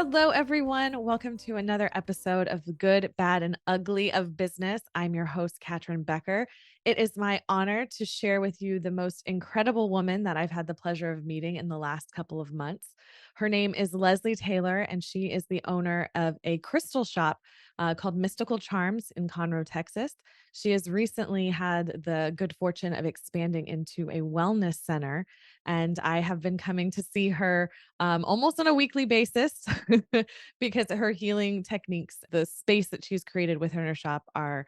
Hello, everyone. Welcome to another episode of The Good, Bad, and Ugly of Business. I'm your host, Catryn Becker. It is my honor to share with you the most incredible woman that I've had the pleasure of meeting in the last couple of months. Her name is Lesley Taylor, and she is the owner of a crystal shop called Mystical Charms in Conroe, Texas. She has recently had the good fortune of expanding into a wellness center, and I have been coming to see her almost on a weekly basis because her healing techniques, the space that she's created within her shop are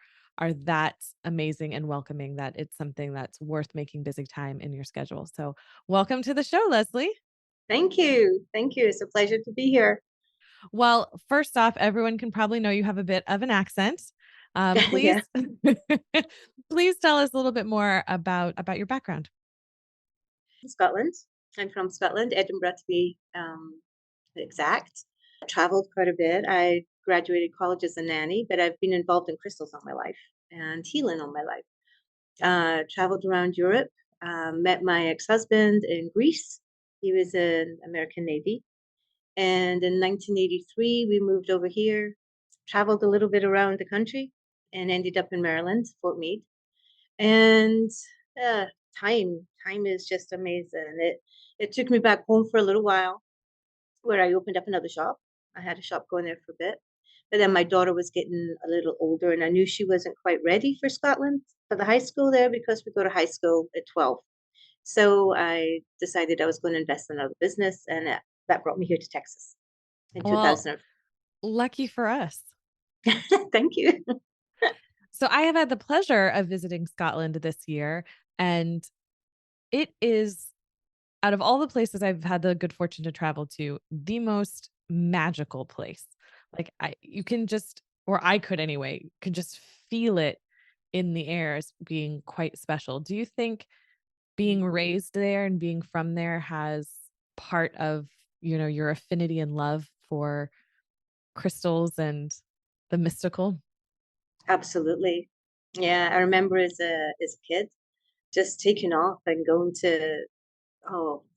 that amazing and welcoming that it's something that's worth making busy time in your schedule. So, welcome to the show, Lesley. Thank you. Thank you. It's a pleasure to be here. Well, first off, everyone can probably know you have a bit of an accent. Yeah, Please, please tell us a little bit more about your background. Scotland. I'm from Scotland, Edinburgh to be exact. I traveled quite a bit. I graduated college as a nanny, but I've been involved in crystals all my life and healing all my life. Traveled around Europe, met my ex-husband in Greece. He was in American Navy. And in 1983, we moved over here, traveled a little bit around the country, and ended up in Maryland, Fort Meade. And uh, time is just amazing. It took me back home for a little while, where I opened up another shop. I had a shop going there for a bit, but then my daughter was getting a little older, and I knew she wasn't quite ready for Scotland for the high school there because we go to high school at 12. So I decided I was going to invest in another business, and that brought me here to Texas in Well, 2000. lucky for us. Thank you. So I have had the pleasure of visiting Scotland this year, and it is, out of all the places I've had the good fortune to travel to, the most magical place. Like you can just, or I could anyway, could just feel it in the air as being quite special. Do you think being raised there and being from there has part of, your affinity and love for crystals and the mystical? Absolutely. Yeah, I remember as a kid just taking off and going to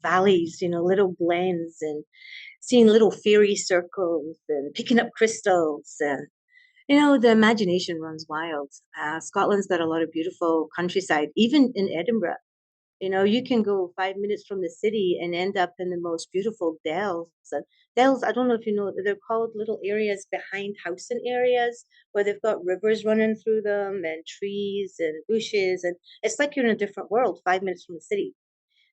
valleys, little glens and seeing little fairy circles and picking up crystals and the imagination runs wild. Scotland's got a lot of beautiful countryside, even in Edinburgh. You can go 5 minutes from the city and end up in the most beautiful dells. And dells, I don't know if you know, they're called little areas behind housing areas where they've got rivers running through them and trees and bushes. And it's like you're in a different world 5 minutes from the city.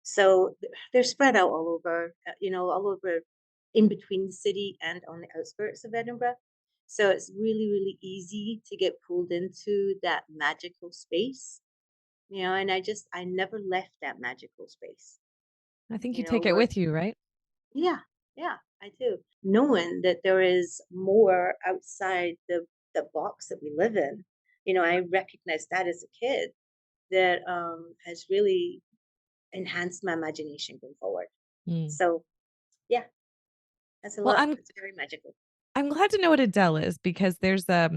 So they're spread out all over, all over in between the city and on the outskirts of Edinburgh. So it's really, really easy to get pulled into that magical space, and I never left that magical space, I think you take it where, with you, right? yeah, yeah, I do. Knowing that there is more outside the box that we live in, I recognized that as a kid that has really enhanced my imagination going forward. Mm. So, yeah, that's a Well, lot. I'm It's very magical. I'm glad to know what a dell is because there's a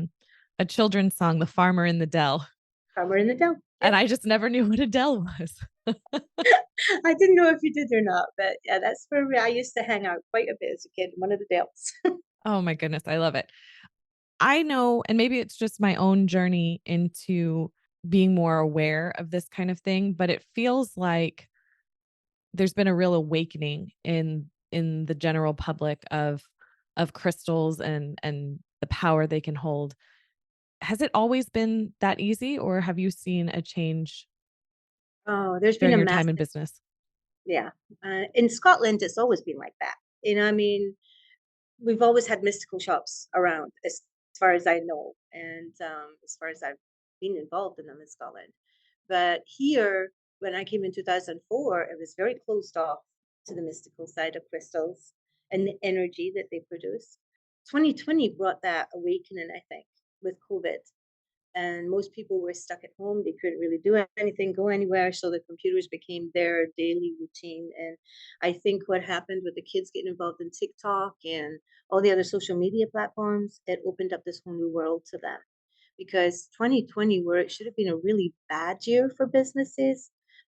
children's song, The Farmer in the Dell, Farmer in the Dell. and Yep. I just never knew what a dell was. I didn't know if you did or not, but yeah, that's where I used to hang out quite a bit as a kid, one of the dells. Oh my goodness, I love it. I know, and maybe it's just my own journey into being more aware of this kind of thing, but it feels like there's been a real awakening in the general public of crystals and the power they can hold. Has it always been that easy, or have you seen a change Oh, there's been during a your time in massive. business? Yeah. In Scotland, it's always been like that. I mean, we've always had mystical shops around, as far as I know, and as far as I've been involved in them in Scotland. But here, when I came in 2004, it was very closed off to the mystical side of crystals and the energy that they produce. 2020 brought that awakening, I think, with COVID, and most people were stuck at home. They couldn't really do anything, go anywhere, so the computers became their daily routine. And I think what happened with the kids getting involved in TikTok and all the other social media platforms, it opened up this whole new world to them. Because 2020, where it should have been a really bad year for businesses,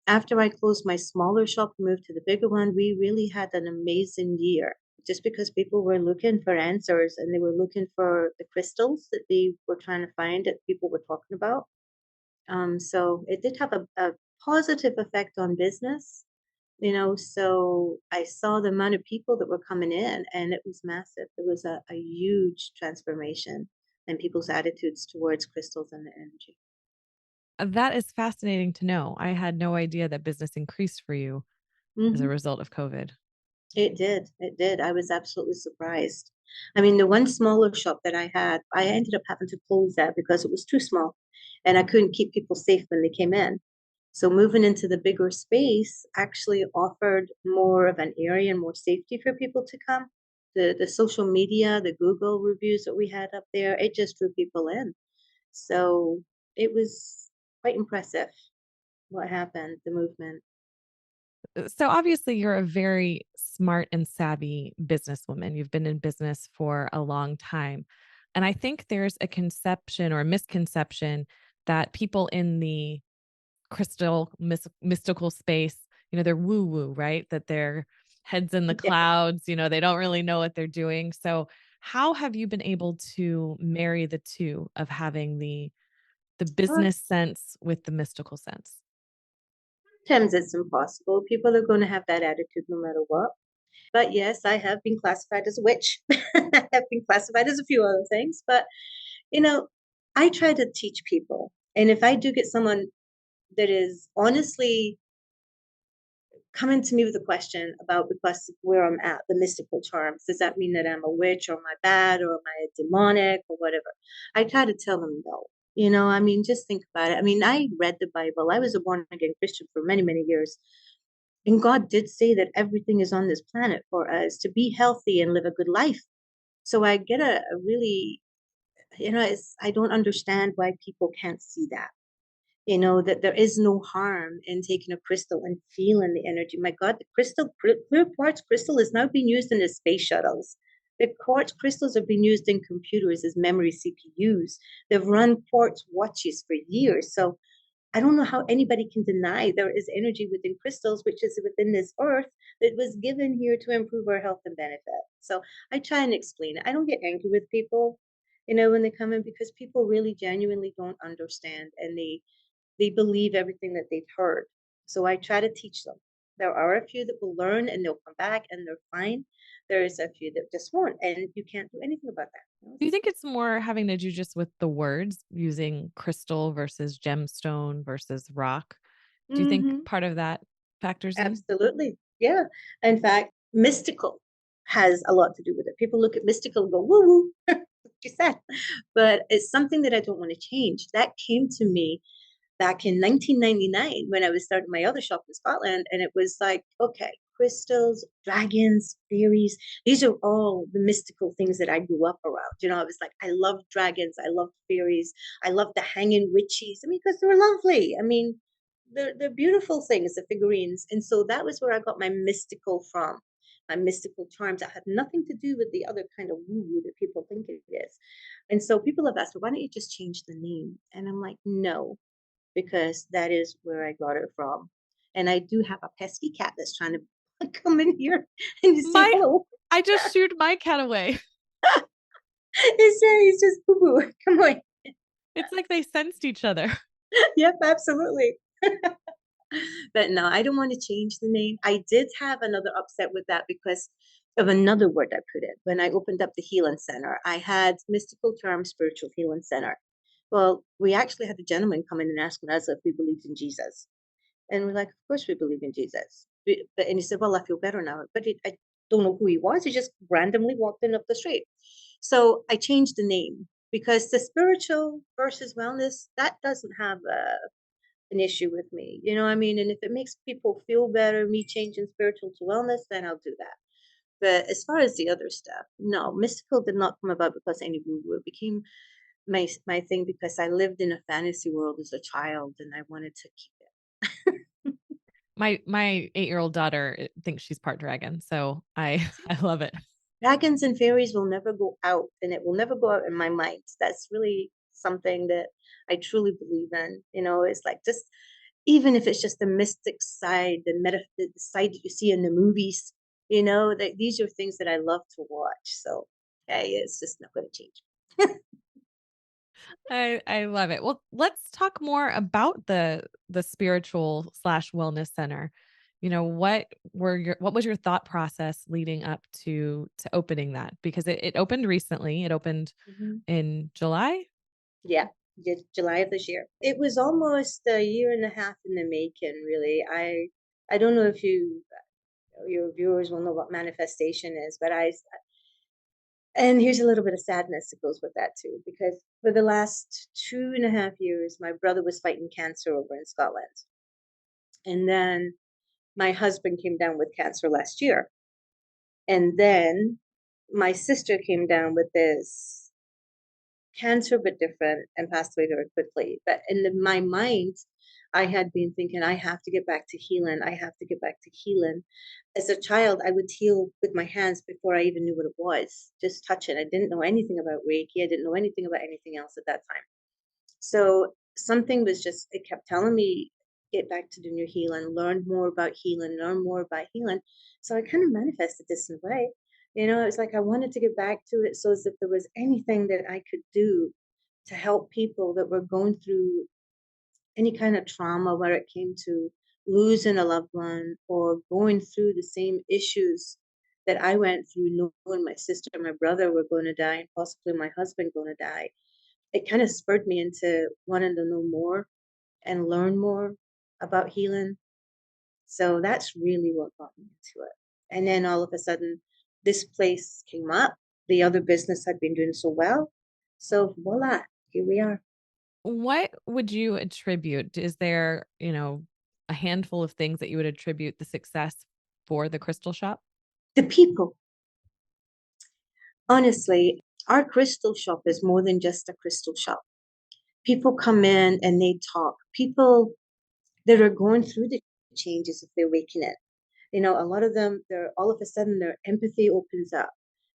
after I closed my smaller shop and moved to the bigger one, we really had an amazing year. just because people were looking for answers and they were looking for the crystals that they were trying to find that people were talking about. So it did have a positive effect on business, so I saw the amount of people that were coming in and it was massive. There was a huge transformation in people's attitudes towards crystals and the energy. That is fascinating to know. I had no idea that business increased for you as a Hmm. result of COVID. It did. It did. I was absolutely surprised. I mean, the one smaller shop that I had, I ended up having to close that because it was too small and I couldn't keep people safe when they came in. So moving into the bigger space actually offered more of an area and more safety for people to come. The social media, the Google reviews that we had up there, it just drew people in. So it was quite impressive what happened, the movement. So obviously you're a very smart and savvy businesswoman. You've been in business for a long time. And I think there's a conception or a misconception that people in the mystical space, they're woo woo, right? That their heads in the Yeah. clouds, they don't really know what they're doing. So how have you been able to marry the two of having the Well, business sense with the mystical sense? sometimes it's impossible. People are going to have that attitude no matter what. But yes, I have been classified as a witch. I have been classified as a few other things. But, you know, I try to teach people. And if I do get someone that is honestly coming to me with a question about because of where I'm at, the mystical charms, does that mean that I'm a witch or am I bad or am I demonic or whatever? I try to tell them no. I mean, just think about it. I mean, I read the Bible. I was a born again Christian for many, many years. And God did say that everything is on this planet for us to be healthy and live a good life. So I get a really, I don't understand why people can't see that. That there is no harm in taking a crystal and feeling the energy. My God, the clear quartz crystal is now being used in the space shuttles. The quartz crystals are being used in computers as memory CPUs. They've run quartz watches for years. So I don't know how anybody can deny there is energy within crystals, which is within this earth that was given here to improve our health and benefit. So I try and explain it. I don't get angry with people, when they come in because people really genuinely don't understand and they believe everything that they've heard. So I try to teach them. There are a few that will learn and they'll come back and they're fine. There's a few that just won't, and you can't do anything about that. Do you think it's more having to do just with the words, using crystal versus gemstone versus rock? Do you think Mm-hmm. part of that factors in? Absolutely. Yeah. In fact, mystical has a lot to do with it. People look at mystical and go, woo woo, like you said. But it's something that I don't want to change. That came to me back in 1999 when I was starting my other shop in Scotland. And it was like, okay, crystals, dragons, fairies. These are all the mystical things that I grew up around. I was like, I love dragons. I love fairies. I love the hanging witches. I mean, because they're lovely. I mean, they're beautiful things, the figurines. And so that was where I got my mystical from. My mystical charms that had nothing to do with the other kind of woo woo that people think it is. And so people have asked, well, why don't you just change the name? And I'm like, no, because that is where I got it from. And I do have a pesky cat that's trying to come in here and say My hello. I just shooed my cat away. He's just boo boo. Come on. It's like they sensed each other. Yep, absolutely. But no, I don't want to change the name. I did have another upset with that because of another word I put in. When I opened up the healing center, I had Mystical Charm Spiritual Healing Center. Well, we actually had a gentleman come in and ask us if we believed in Jesus. And we're like, of course we believe in Jesus. And he said, well, I feel better now. But I don't know who he was. He just randomly walked in up the street. So I changed the name because the spiritual versus wellness, that doesn't have an issue with me. I mean? And if it makes people feel better, me changing spiritual to wellness, then I'll do that. But as far as the other stuff, no, mystical did not come about because any woo woo. It became my thing because I lived in a fantasy world as a child and I wanted to keep it. My 8-year-old daughter thinks she's part dragon, so I I love it. Dragons and fairies will never go out, and it will never go out in my mind. That's really something that I truly believe in. It's like just even if it's just the mystic side, the side that you see in the movies. That these are things that I love to watch. So, hey, it's just not going to change. I love it. Well, let's talk more about the spiritual slash wellness center. What was your thought process leading up to opening that? Because it opened recently. It opened Mhm. in July. Yeah, July of this year. It was almost a year and a half in the making, really. I don't know if your viewers will know what manifestation is, but and here's a little bit of sadness that goes with that too, because for the last 2.5 years, my brother was fighting cancer over in Scotland. And then my husband came down with cancer last year. And then my sister came down with this cancer, but different, and passed away very quickly. But my mind, I had been thinking, I have to get back to healing. I have to get back to healing. As a child, I would heal with my hands before I even knew what it was, just touching. I didn't know anything about Reiki. I didn't know anything about anything else at that time. So something was just, it kept telling me, get back to doing your healing, learn more about healing, learn more about healing. So I kind of manifested this in a way. It's like I wanted to get back to it. So as if there was anything that I could do to help people that were going through any kind of trauma, where it came to losing a loved one or going through the same issues that I went through, knowing my sister and my brother were going to die, and possibly my husband going to die. It kind of spurred me into wanting to know more and learn more about healing. So that's really what got me into it. And then all of a sudden, this place came up. The other business had been doing so well. So voila, here we are. What would you attribute? Is there, a handful of things that you would attribute the success for the crystal shop? The people, honestly, our crystal shop is more than just a crystal shop. People come in and they talk. People that are going through the changes if they're waking it. A lot of them, they're all of a sudden their empathy opens up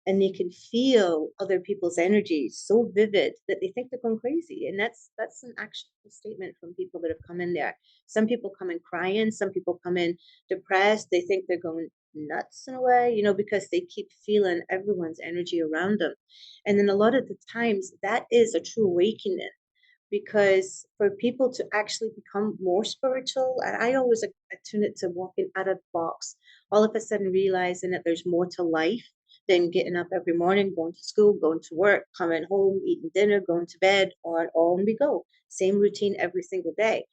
and they can feel other people's energy so vivid that they think they're going crazy. And that's an actual statement from people that have come in there. Some people come in crying, some people come in depressed. They think they're going nuts in a way, because they keep feeling everyone's energy around them. And then a lot of the times that is a true awakening, because for people to actually become more spiritual, and I always attune it to walking out of the box, all of a sudden realizing that there's more to life than getting up every morning, going to school, going to work, coming home, eating dinner, going to bed, on we go. Same routine every single day.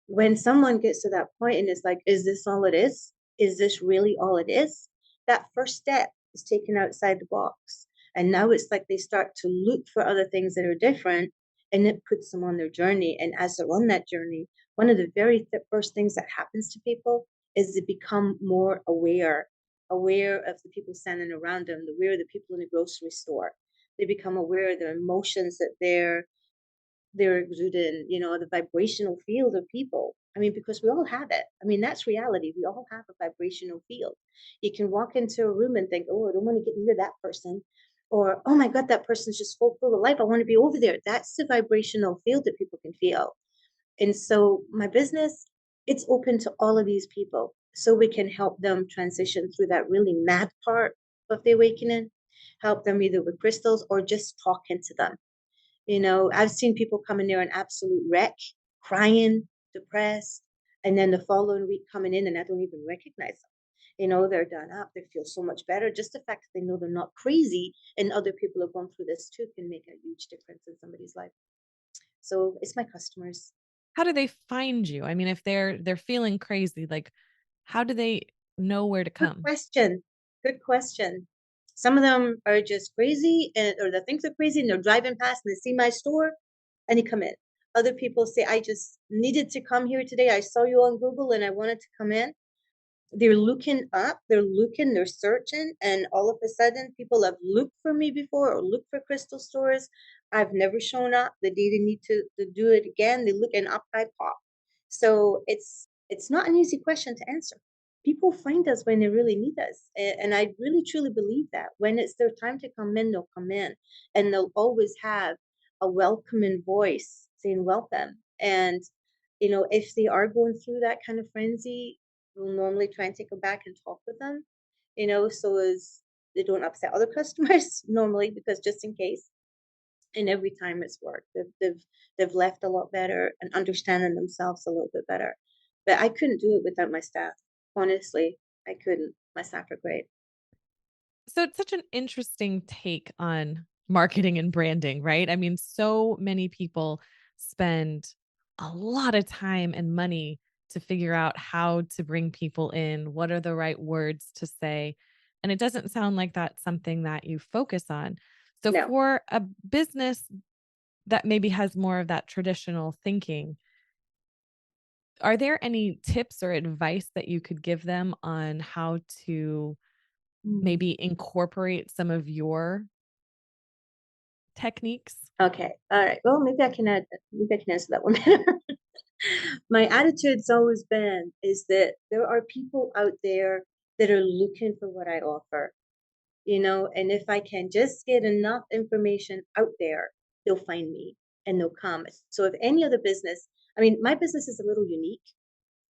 When someone gets to that point and is like, is this all it is? Is this really all it is? That first step is taken outside the box. And now it's like they start to look for other things that are different, and it puts them on their journey. And as they're on that journey, one of the very first things that happens to people is they become more aware of the people standing around them, aware of the people in the grocery store. They become aware of the emotions that they're exuding, the vibrational field of people. I mean, because we all have it. I mean, that's reality. We all have a vibrational field. You can walk into a room and think, oh, I don't want to get near that person. Or, oh my God, that person's just full of life. I want to be over there. That's the vibrational field that people can feel. And so my business, it's open to all of these people so we can help them transition through that really mad part of the awakening, help them either with crystals or just talking to them. I've seen people come in there an absolute wreck, crying, depressed, and then the following week coming in and I don't even recognize them. They're done up. They feel so much better. Just the fact that they know they're not crazy and other people have gone through this too can make a huge difference in somebody's life. So it's my customers. How do they find you? I mean, if they're feeling crazy, like how do they know where to Good come? question. Good question. Some of them are just crazy, or they think they're crazy and they're driving past and they see my store and they come in. Other people say, I just needed to come here today. I saw you on Google and I wanted to come in. They're looking up, they're searching, and all of a sudden people have looked for me before or looked for crystal stores. I've never shown up. The day they need to do it again, they look and up I pop. So it's not an easy question to answer. People find us when they really need us. And I really truly believe that when it's their time to come in, they'll come in, and they'll always have a welcoming voice saying welcome. And if they are going through that kind of frenzy, we'll normally try and take them back and talk with them. so as they don't upset other customers normally, because just in case. And every time it's worked. They've left a lot better and understanding themselves a little bit better. But I couldn't do it without my staff. Honestly, I couldn't. My staff are great. So it's such an interesting take on marketing and branding, right? I mean, so many people spend a lot of time and money to figure out how to bring people in, what are the right words to say. And it doesn't sound like that's something that you focus on. So No. for a business that maybe has more of that traditional thinking, are there any tips or advice that you could give them on how to Mm. maybe incorporate some of your techniques? Okay. All right. Well, maybe I can answer that one better. My attitude's always been is that there are people out there that are looking for what I offer, and if I can just get enough information out there, they'll find me and they'll come. So if any other business, I mean, my business is a little unique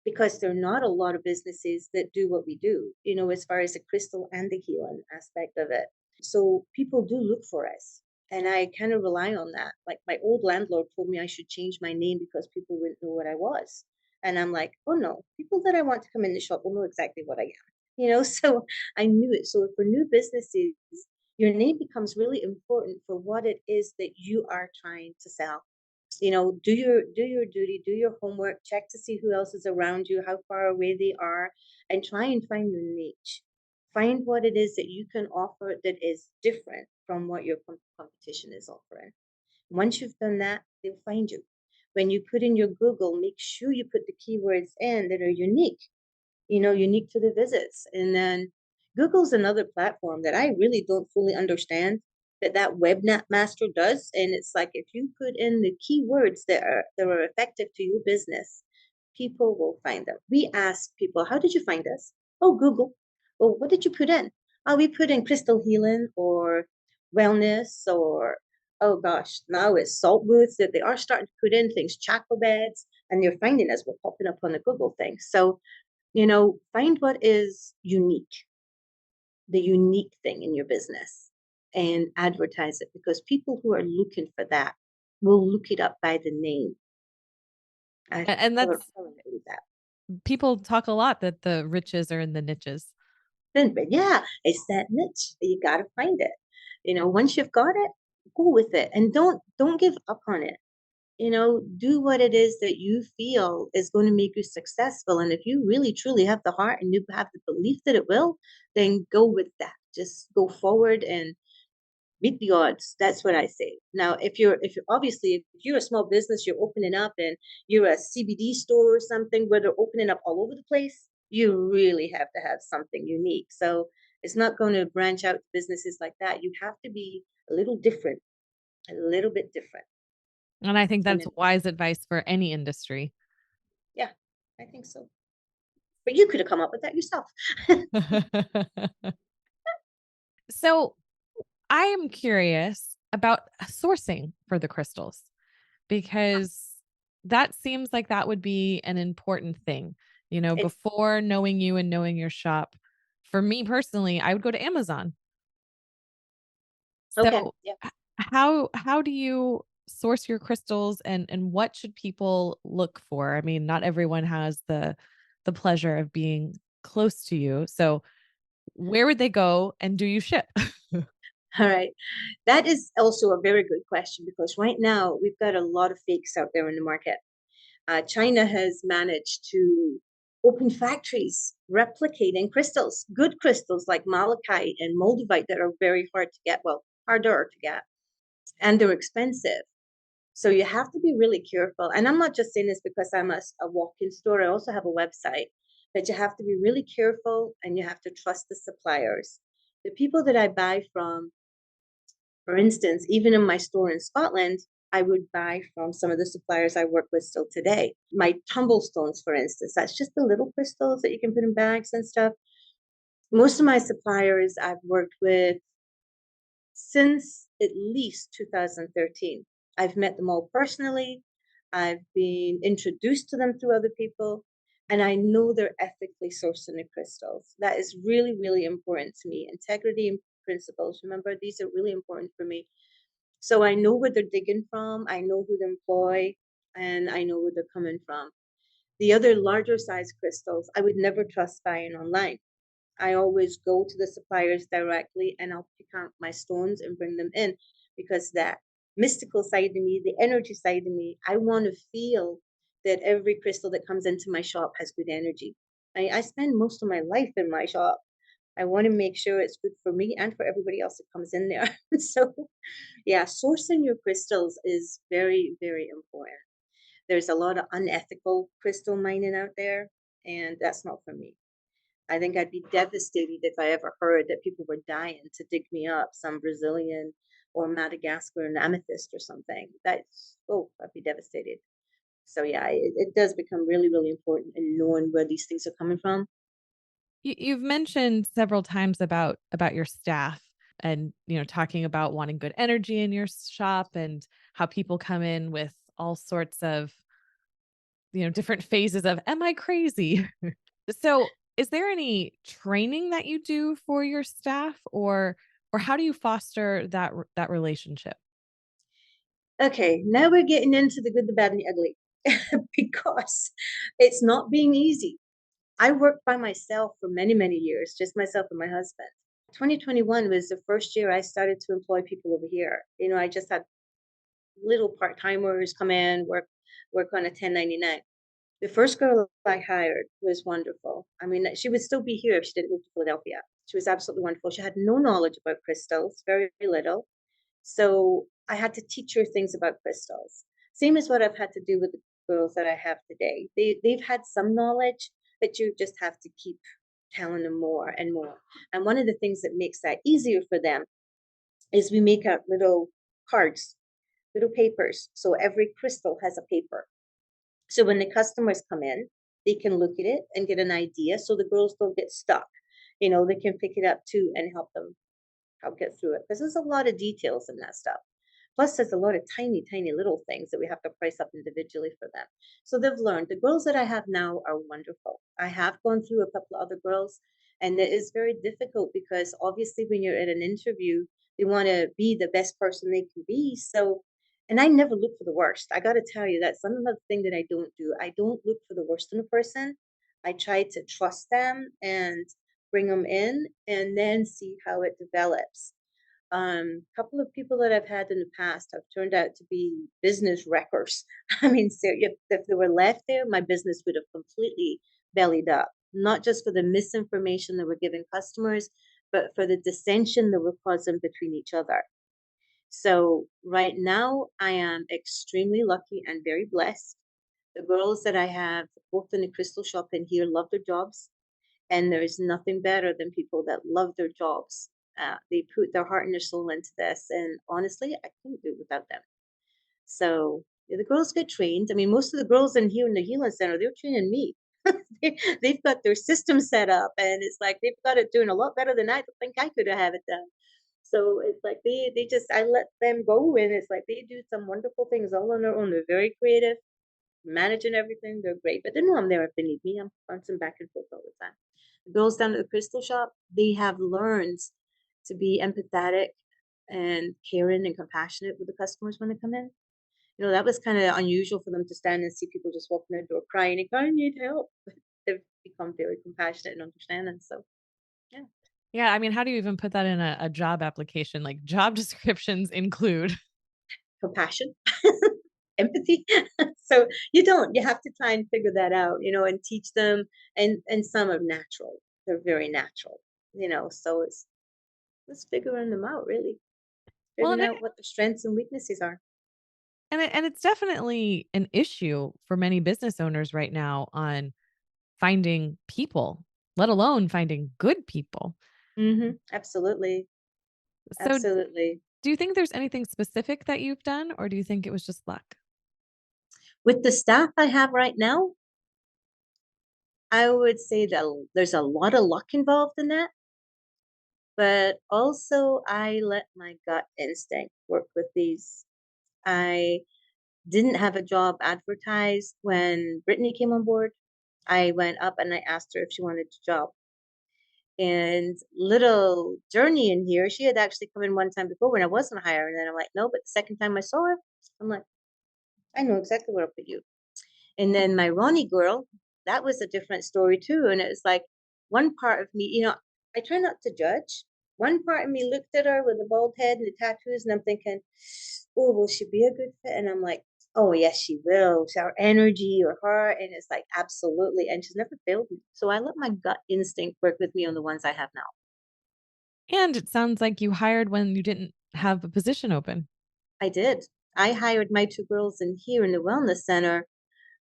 because there are not a lot of businesses that do what we do, as far as the crystal and the healing aspect of it. So people do look for us. And I kind of rely on that. Like my old landlord told me I should change my name because people wouldn't know what I was. And I'm like, oh no, people that I want to come in the shop will know exactly what I am. So I knew it. So for new businesses, your name becomes really important for what it is that you are trying to sell. Do your duty, do your homework, check to see who else is around you, how far away they are, and try and find your niche. Find what it is that you can offer that is different from what your competition is offering. Once you've done that, they'll find you. When you put in your Google, make sure you put the keywords in that are unique, unique to the visits. And then Google's another platform that I really don't fully understand that webmaster does. And it's like if you put in the keywords that are effective to your business, people will find them. We ask people, how did you find us? Oh, Google. Well, what did you put in? Oh, we put in crystal healing or wellness or oh gosh, now it's salt booths that they are starting to put in things, chakra beds, and they're finding us. We're popping up on the Google thing. So find what is unique, the unique thing in your business, and advertise it because people who are looking for that will look it up by the name. I And that's thoroughly that. people talk a lot that the riches are in the niches. But yeah, it's that niche. You got to find it. Once you've got it, go with it, and don't give up on it. Do what it is that you feel is going to make you successful. And if you really truly have the heart and you have the belief that it will, then go with that. Just go forward and beat the odds. That's what I say. Now, if you're obviously if you're a small business, you're opening up and you're a CBD store or something where they're opening up all over the place, you really have to have something unique. So it's not going to branch out to businesses like that. You have to be a little different, a little bit different. And I think And that's then, wise advice for any industry. yeah, I think so. But you could have come up with that yourself. So I am curious about sourcing for the crystals because that seems like that would be an important thing. It, Before knowing you and knowing your shop, for me personally, I would go to Amazon. okay. So Yeah. how do you source your crystals and what should people look for? I mean, not everyone has the pleasure of being close to you. So where would they go and do you ship? All right. That is also a very good question because right now we've got a lot of fakes out there in the market. China has managed to open factories replicating crystals, good crystals like malachite and moldavite that are very hard to get, well, harder to get, and they're expensive. So you have to be really careful. And I'm not just saying this because I'm a walk-in store. I also have a website, but you have to be really careful and you have to trust the suppliers. The people that I buy from, for instance, even in my store in Scotland, I would buy from some of the suppliers I work with still today. My tumblestones, for instance, that's just the little crystals that you can put in bags and stuff. Most of my suppliers I've worked with since at least 2013. I've met them all personally. I've been introduced to them through other people. And I know they're ethically sourcing the crystals. That is really, really important to me. Integrity and principles. Remember, these are really important for me. So I know where they're digging from. I know who to employ, and I know where they're coming from. The other larger size crystals, I would never trust buying online. I always go to the suppliers directly and I'll pick out my stones and bring them in because that mystical side of me, the energy side of me, I want to feel that every crystal that comes into my shop has good energy. I spend most of my life in my shop. I want to make sure it's good for me and for everybody else that comes in there. So, yeah, sourcing your crystals is very, very important. There's a lot of unethical crystal mining out there, and that's not for me. I think I'd be devastated if I ever heard that people were dying to dig me up some Brazilian or Madagascar and amethyst or something. That's, oh, I'd be devastated. So yeah, it does become really, really important in knowing where these things are coming from. You've mentioned several times about your staff and, talking about wanting good energy in your shop and how people come in with all sorts of, different phases of, am I crazy? So, is there any training that you do for your staff, or how do you foster that relationship? Okay, now we're getting into the good, the bad, and the ugly because it's not being easy. I worked by myself for many, many years, just myself and my husband. 2021 was the first year I started to employ people over here. I just had little part-timers come in, work on a 1099. The first girl I hired was wonderful. I mean, she would still be here if she didn't move to Philadelphia. She was absolutely wonderful. She had no knowledge about crystals, very little. So I had to teach her things about crystals. Same as what I've had to do with the girls that I have today. They've had some knowledge, but you just have to keep telling them more and more. And one of the things that makes that easier for them is we make out little cards, little papers. So every crystal has a paper. So when the customers come in, they can look at it and get an idea so the girls don't get stuck. They can pick it up too and help get through it because there's a lot of details in that stuff. Plus, there's a lot of tiny, tiny little things that we have to price up individually for them. So they've learned. The girls that I have now are wonderful. I have gone through a couple of other girls, and it is very difficult because obviously, when you're at an interview, they want to be the best person they can be. So, and I never look for the worst. I got to tell you that's another thing that I don't do. I don't look for the worst in a person. I try to trust them and bring them in and then see how it develops. Couple of people that I've had in the past have turned out to be business wreckers. I mean, if they were left there, my business would have completely bellied up. Not just for the misinformation that we're giving customers, but for the dissension that we're causing between each other. So right now, I am extremely lucky and very blessed. The girls that I have, both in the crystal shop and here, love their jobs. And there is nothing better than people that love their jobs. They put their heart and their soul into this. And honestly, I couldn't do it without them. So yeah, the girls get trained. I mean, most of the girls in here in the healing center, they're training me. They've got their system set up, and it's like they've got it doing a lot better than I think I could have it done. So it's like they just I let them go, and it's like they do some wonderful things all on their own. They're very creative, managing everything. They're great, but they know I'm there if they need me. I'm bouncing back and forth all the time. The girls down at the crystal shop, they have learned to be empathetic and caring and compassionate with the customers when they come in. That was kind of unusual for them to stand and see people just walking in the door crying, like, I need help. But they've become very compassionate and understanding. So, yeah, Yeah, I mean, how do you even put that in a job application? Like, job descriptions include. compassion, empathy. So you have to try and figure that out, and teach them. And some are natural. They're very natural, so it's figuring them out, really, Well, figuring out what their strengths and weaknesses are. and it's definitely an issue for many business owners right now on finding people, let alone finding good people. Absolutely. So, Absolutely. do you think there's anything specific that you've done, or do you think it was just luck? With the staff I have right now, I would say that there's a lot of luck involved in that, but also I let my gut instinct work with these. I didn't have a job advertised when Brittany came on board. I went up and I asked her if she wanted a job. And little journey in here, she had actually come in one time before when I wasn't hiring. And then I'm like, no, but the second time I saw her, I'm like, I know exactly where I'll put you. And then my Ronnie girl, that was a different story too. And it was like one part of me, I try not to judge. One part of me looked at her with the bald head and the tattoos, and I'm thinking, oh, will she be a good fit? And I'm like, oh, yes, she will. It's our energy or her. And it's like, absolutely. And she's never failed me. So I let my gut instinct work with me on the ones I have now. And it sounds like you hired when you didn't have a position open. I did. I hired my two girls in here in the wellness center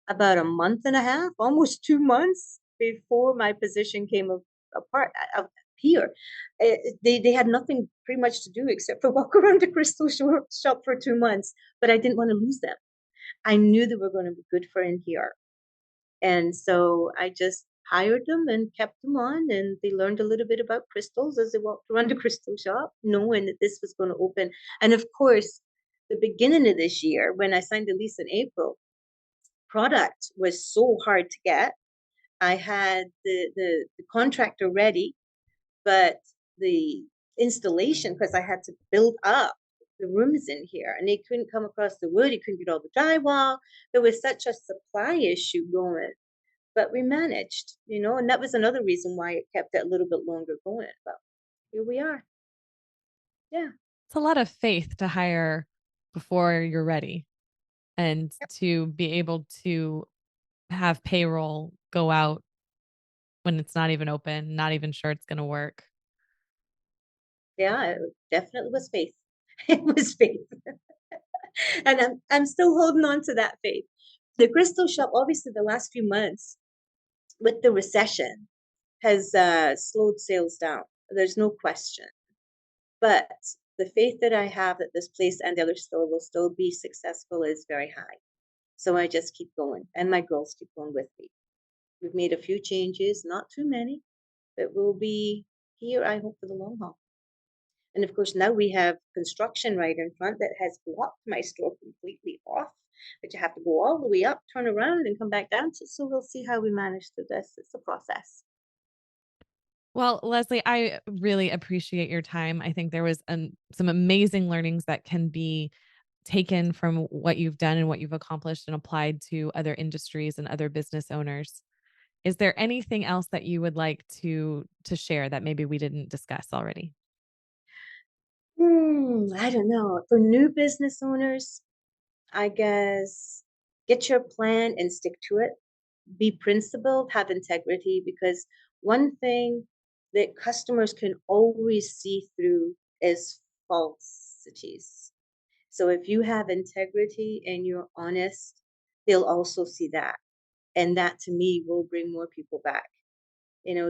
about a month and a half, almost 2 months before my position came apart up here. They had nothing pretty much to do except for walk around the crystal shop for 2 months, but I didn't want to lose them. I knew they were going to be good for in here. And so I just hired them and kept them on, and they learned a little bit about crystals as they walked around the crystal shop, knowing that this was going to open. And of course, the beginning of this year, when I signed the lease in April, product was so hard to get. I had the contractor ready, but the installation, because I had to build up the rooms in here and they couldn't come across the wood, you couldn't get all the drywall. There was such a supply issue going, but we managed, and that was another reason why it kept it a little bit longer going. But here we are. Yeah. It's a lot of faith to hire before you're ready and Yep. to be able to have payroll go out when it's not even open, not even sure it's going to work. Yeah, it definitely was faith. It was faith. And I'm still holding on to that faith. The crystal shop, obviously, the last few months with the recession has slowed sales down. There's no question. But the faith that I have that this place and the other store will still be successful is very high. So I just keep going, and my girls keep going with me. We've made a few changes, not too many, but we'll be here, I hope, for the long haul. And of course, now we have construction right in front that has blocked my store completely off. But you have to go all the way up, turn around, and come back down. So we'll see how we manage through this. It's a process. Well, Lesley, I really appreciate your time. I think there was some amazing learnings that can be taken from what you've done and what you've accomplished and applied to other industries and other business owners. Is there anything else that you would like to share that maybe we didn't discuss already? I don't know. For new business owners, I guess get your plan and stick to it. Be principled, have integrity, because one thing that customers can always see through is falsities. So if you have integrity and you're honest, they'll also see that. And that to me will bring more people back.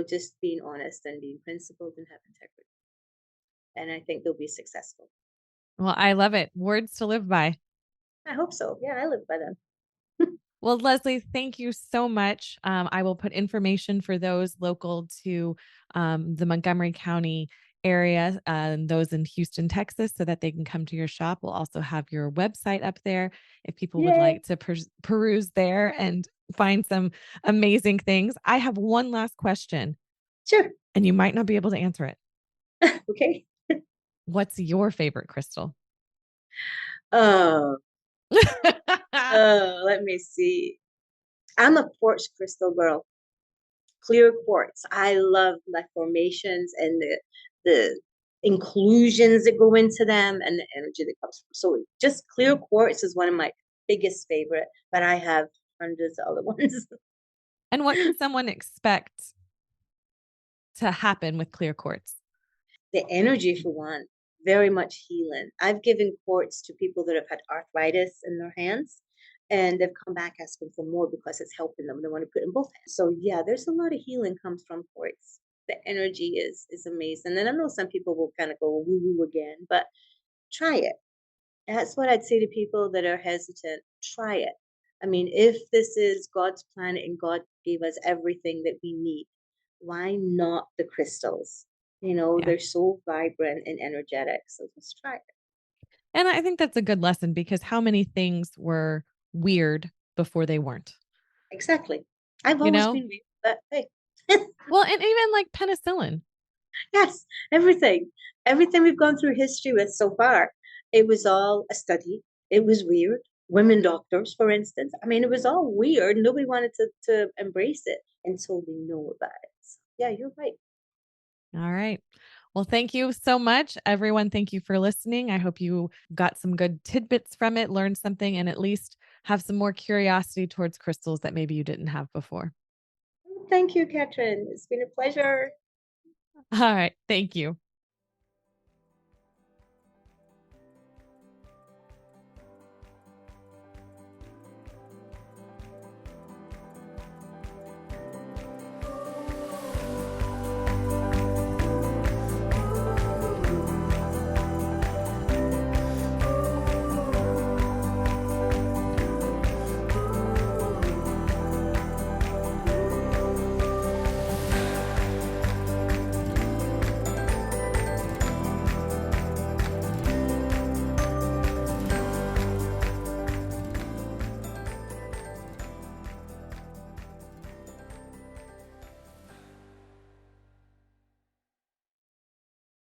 Just being honest and being principled and have integrity. And I think they'll be successful. Well, I love it. Words to live by. I hope so. Yeah, I live by them. Well, Lesley, thank you so much. I will put information for those local to the Montgomery County area and those in Houston, Texas, so that they can come to your shop. We'll also have your website up there if people would Yay. like to peruse there and find some amazing things. I have one last question, Sure. and you might not be able to answer it. Okay. What's your favorite crystal? Oh, let me see. I'm a quartz crystal girl. Clear quartz. I love the formations and the inclusions that go into them and the energy that comes from. So just clear quartz is one of my biggest favorite, but I have hundreds of other ones. And what can someone expect to happen with clear quartz? The energy for one, very much healing. I've given quartz to people that have had arthritis in their hands and they've come back asking for more because it's helping them. They want to put it in both hands. So yeah, there's a lot of healing comes from quartz. The energy is amazing. And I know some people will kind of go woo woo again, but try it. That's what I'd say to people that are hesitant. Try it. I mean, if this is God's plan and God gave us everything that we need, why not the crystals? Yeah. They're so vibrant and energetic. So just try it. And I think that's a good lesson because how many things were weird before they weren't? Exactly. I've you always know? been weird, but hey. Well, and even like penicillin. Yes, everything. Everything we've gone through history with so far, it was all a study. It was weird. Women doctors, for instance. I mean, it was all weird. Nobody wanted to embrace it until we know about it. So, yeah, you're right. All right. Well, thank you so much, everyone. Thank you for listening. I hope you got some good tidbits from it, learned something, and at least have some more curiosity towards crystals that maybe you didn't have before. Thank you, Catryn. It's been a pleasure. All right. Thank you.